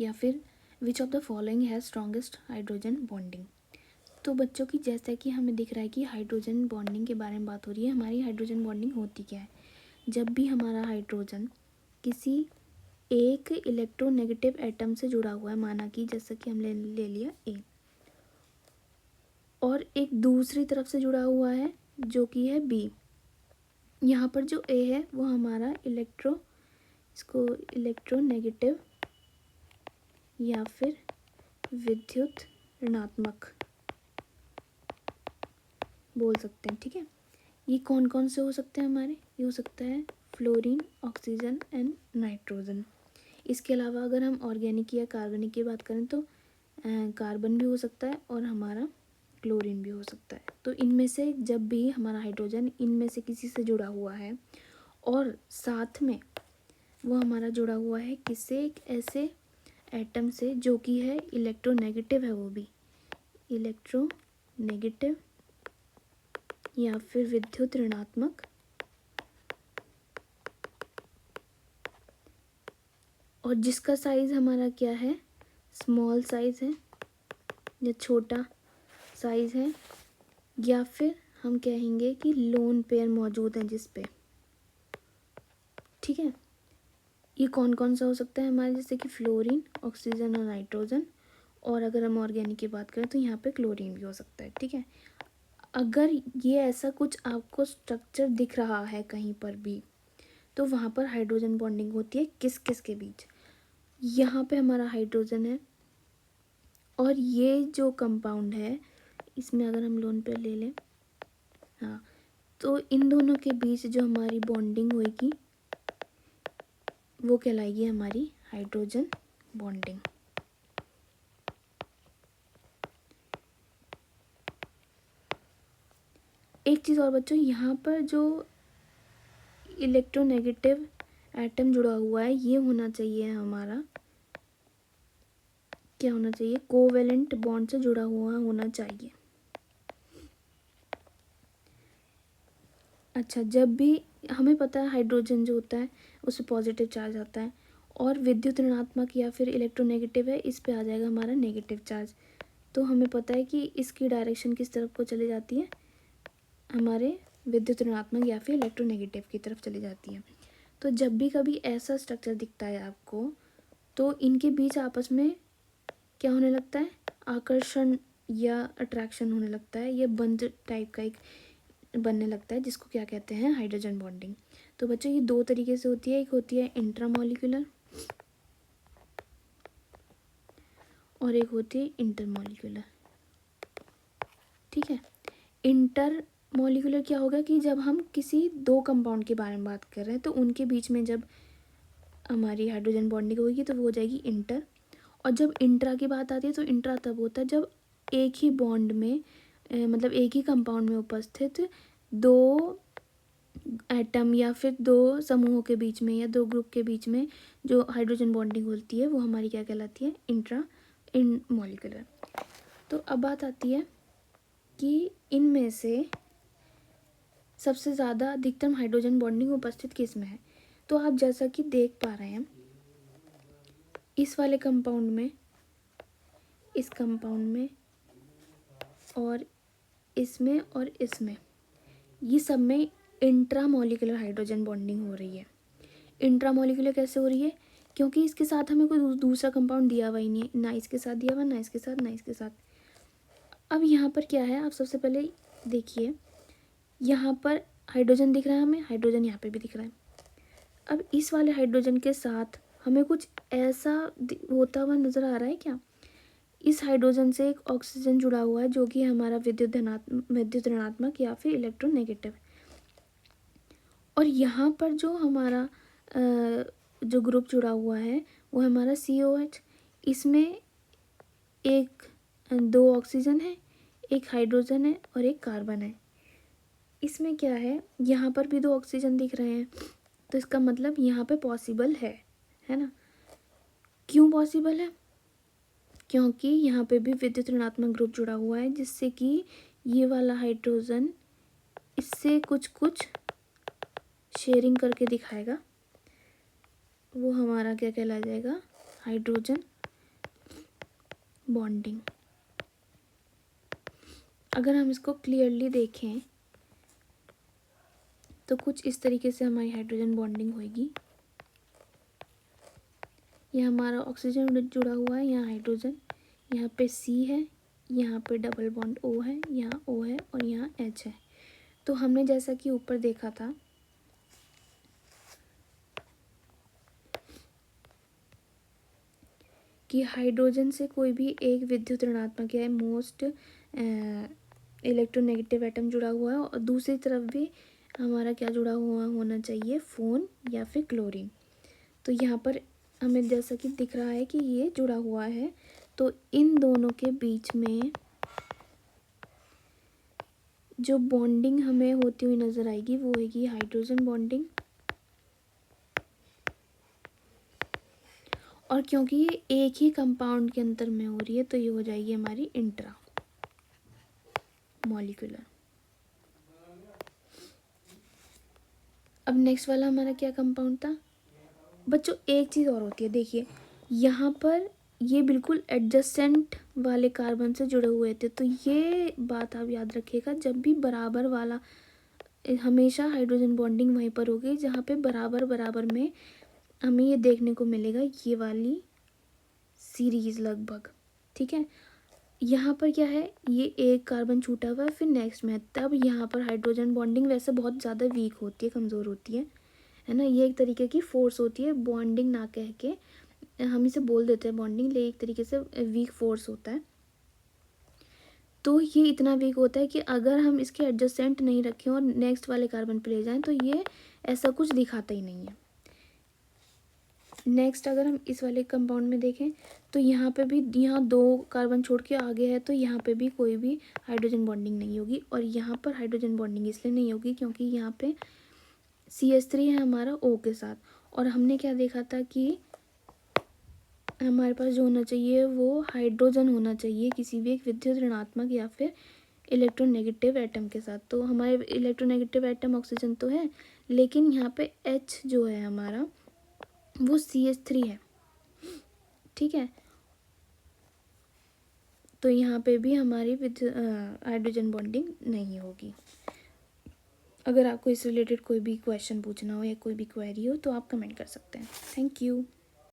या फिर which of the following has strongest hydrogen bonding. तो बच्चों की जैसा कि हमें दिख रहा है कि हाइड्रोजन बॉन्डिंग के बारे में बात हो रही है। हमारी हाइड्रोजन बॉन्डिंग होती क्या है? जब भी हमारा हाइड्रोजन किसी एक इलेक्ट्रोनेगेटिव एटम से जुड़ा हुआ है, माना कि जैसा कि हम ले लिया ए, और एक दूसरी तरफ से जुड़ा हुआ है जो कि है बी। यहाँ पर जो ए है वो हमारा इसको इलेक्ट्रोनेगेटिव या फिर विद्युत ऋणात्मक बोल सकते हैं, ठीक है। ये कौन कौन से हो सकते हैं हमारे? ये हो सकता है फ्लोरीन, ऑक्सीजन एंड नाइट्रोजन। इसके अलावा अगर हम ऑर्गेनिक या कार्बनिक की बात करें तो कार्बन भी हो सकता है और हमारा क्लोरीन भी हो सकता है। तो इनमें से जब भी हमारा हाइड्रोजन इनमें से किसी से जुड़ा हुआ है और साथ में वो हमारा जुड़ा हुआ है किसी एक ऐसे एटम से जो कि है इलेक्ट्रोनेगेटिव है, वो भी इलेक्ट्रोनेगेटिव या फिर विद्युत ऋणात्मक, और जिसका साइज हमारा क्या है, स्मॉल साइज है या छोटा साइज है, या फिर हम कहेंगे कि लोन पेयर मौजूद है जिस पे, ठीक है। ये कौन कौन सा हो सकता है हमारे? जैसे कि फ्लोरीन, ऑक्सीजन और नाइट्रोजन, और अगर हम ऑर्गेनिक की बात करें तो यहाँ पे क्लोरीन भी हो सकता है, ठीक है। अगर ये ऐसा कुछ आपको स्ट्रक्चर दिख रहा है कहीं पर भी तो वहाँ पर हाइड्रोजन बॉन्डिंग होती है किस किस के बीच? यहाँ पे हमारा हाइड्रोजन है और ये जो कंपाउंड है इसमें अगर हम लोन पेयर ले लें, हाँ, तो इन दोनों के बीच जो हमारी बॉन्डिंग होगी वो कहलाएगी हमारी हाइड्रोजन बॉन्डिंग। एक चीज़ और बच्चों, यहाँ पर जो इलेक्ट्रोनेगेटिव एटम जुड़ा हुआ है ये होना चाहिए हमारा, क्या होना चाहिए? कोवेलेंट बॉन्ड से जुड़ा हुआ होना चाहिए। अच्छा, जब भी हमें पता है हाइड्रोजन जो होता है उससे पॉजिटिव चार्ज आता है और विद्युत ऋणात्मक या फिर इलेक्ट्रोनेगेटिव है, इस पे आ जाएगा हमारा नेगेटिव चार्ज। तो हमें पता है कि इसकी डायरेक्शन किस तरफ को चली जाती है, हमारे विद्युत ऋणात्मक या फिर इलेक्ट्रोनेगेटिव की तरफ चली जाती है। तो जब भी कभी ऐसा स्ट्रक्चर दिखता है आपको तो इनके बीच आपस में क्या होने लगता है? आकर्षण या अट्रैक्शन होने लगता है, ये बंध टाइप का एक बनने लगता है जिसको क्या कहते हैं? Hydrogen bonding. तो बच्चों ये दो तरीके से होती है, एक होती है इंट्रामॉलिक्यूलर और एक होती है इंटरमॉलिक्यूलर, ठीक है। इंटर मॉलिक्यूलर क्या होगा कि जब हम किसी दो कंपाउंड के बारे में बात कर रहे हैं तो उनके बीच में जब हमारी हाइड्रोजन बॉन्डिंग होगी तो वो हो जाएगी इंटर। और जब इंट्रा की बात आती है तो इंट्रा तब होता है जब एक ही बॉन्ड में मतलब एक ही कंपाउंड में उपस्थित दो एटम या फिर दो समूहों के बीच में या दो ग्रुप के बीच में जो हाइड्रोजन बॉन्डिंग होती है वो हमारी क्या कहलाती है? इंट्रा इन मॉलिक्यूलर। तो अब बात आती है कि इनमें से सबसे ज़्यादा अधिकतम हाइड्रोजन बॉन्डिंग उपस्थित किस में है? तो आप जैसा कि देख पा रहे हैं इस वाले कंपाउंड में, इस कंपाउंड में और इसमें ये सब में इंट्रामॉलिक्यूलर हाइड्रोजन बॉन्डिंग हो रही है। इंट्रामॉलिक्यूलर कैसे हो रही है? क्योंकि इसके साथ हमें कोई दूसरा कंपाउंड दिया हुआ ही नहीं है, ना इसके साथ दिया हुआ, ना इसके साथ, ना इसके साथ। अब यहाँ पर क्या है, आप सबसे पहले देखिए, यहाँ पर हाइड्रोजन दिख रहा है हमें, हाइड्रोजन यहाँ पे भी दिख रहा है। अब इस वाले हाइड्रोजन के साथ हमें कुछ ऐसा होता हुआ नज़र आ रहा है क्या? इस हाइड्रोजन से एक ऑक्सीजन जुड़ा हुआ है जो कि हमारा विद्युत ऋणात्मक या फिर इलेक्ट्रोनेगेटिव। और यहाँ पर जो हमारा जो ग्रुप जुड़ा हुआ है वो हमारा COH। इसमें एक दो ऑक्सीजन है, एक हाइड्रोजन है और एक कार्बन है। इसमें क्या है, यहाँ पर भी दो ऑक्सीजन दिख रहे हैं तो इसका मतलब यहाँ पे पॉसिबल है ना। क्यों पॉसिबल है? क्योंकि यहाँ पे भी विद्युत ऋणात्मक ग्रुप जुड़ा हुआ है जिससे कि ये वाला हाइड्रोजन इससे कुछ कुछ शेयरिंग करके दिखाएगा, वो हमारा क्या कहला जाएगा? Hydrogen bonding. अगर हम इसको क्लियरली देखें तो कुछ इस तरीके से हमारी हाइड्रोजन बॉन्डिंग होगी। यह हमारा ऑक्सीजन जुड़ा हुआ है, यहाँ हाइड्रोजन, यहाँ पे C है, यहाँ पे डबल बॉन्ड O है, यहाँ O है और यहाँ H है। तो हमने जैसा कि ऊपर देखा था कि हाइड्रोजन से कोई भी एक विद्युत ऋणात्मक या मोस्ट इलेक्ट्रोनेगेटिव एटम जुड़ा हुआ है और दूसरी तरफ भी हमारा क्या जुड़ा हुआ होना चाहिए, फोन या फिर क्लोरीन। तो यहाँ पर हमें जैसा कि दिख रहा है कि ये जुड़ा हुआ है, तो इन दोनों के बीच में जो बॉन्डिंग हमें होती हुई नज़र आएगी वो होगी हाइड्रोजन बॉन्डिंग। और क्योंकि ये एक ही कंपाउंड के अंदर में हो रही है तो ये हो जाएगी हमारी इंट्रा मॉलिक्यूलर। अब नेक्स्ट वाला हमारा क्या कंपाउंड था बच्चों? एक चीज़ और होती है, देखिए यहाँ पर ये बिल्कुल एडजेसेंट वाले कार्बन से जुड़े हुए थे, तो ये बात आप याद रखिएगा, जब भी बराबर वाला, हमेशा हाइड्रोजन बॉन्डिंग वहीं पर होगी जहाँ पे बराबर बराबर में हमें ये देखने को मिलेगा, ये वाली सीरीज लगभग। ठीक है, यहाँ पर क्या है, ये एक कार्बन छूटा हुआ है, फिर नेक्स्ट में, तब यहाँ पर हाइड्रोजन बॉन्डिंग वैसे बहुत ज़्यादा वीक होती है, कमज़ोर होती है ना। ये एक तरीके की फोर्स होती है, बॉन्डिंग ना कह के हम इसे बोल देते हैं बॉन्डिंग, लेकिन एक तरीके से वीक फोर्स होता है। तो ये इतना वीक होता है कि अगर हम इसके एडजस्टेंट नहीं रखें और नेक्स्ट वाले कार्बन पे ले जाएं तो ये ऐसा कुछ दिखाता ही नहीं है। नेक्स्ट अगर हम इस वाले कंपाउंड में देखें तो यहाँ पे भी, यहाँ 2 कार्बन छोड़ के आगे है तो यहाँ पे भी कोई भी हाइड्रोजन बॉन्डिंग नहीं होगी, और यहाँ पर हाइड्रोजन बॉन्डिंग इसलिए नहीं होगी क्योंकि यहाँ पे CH3 है हमारा O के साथ, और हमने क्या देखा था कि हमारे पास जो होना चाहिए वो हाइड्रोजन होना चाहिए किसी भी एक विद्युत ऋणात्मक या फिर इलेक्ट्रोनेगेटिव एटम के साथ। तो हमारे इलेक्ट्रोनेगेटिव एटम ऑक्सीजन तो है, लेकिन यहाँ पे H जो है हमारा वो CH3 है। ठीक है, तो यहाँ पे भी हमारी हाइड्रोजन बॉन्डिंग नहीं होगी। अगर आपको इस रिलेटेड कोई भी क्वेश्चन पूछना हो या कोई भी क्वेरी हो तो आप कमेंट कर सकते हैं। Thank you.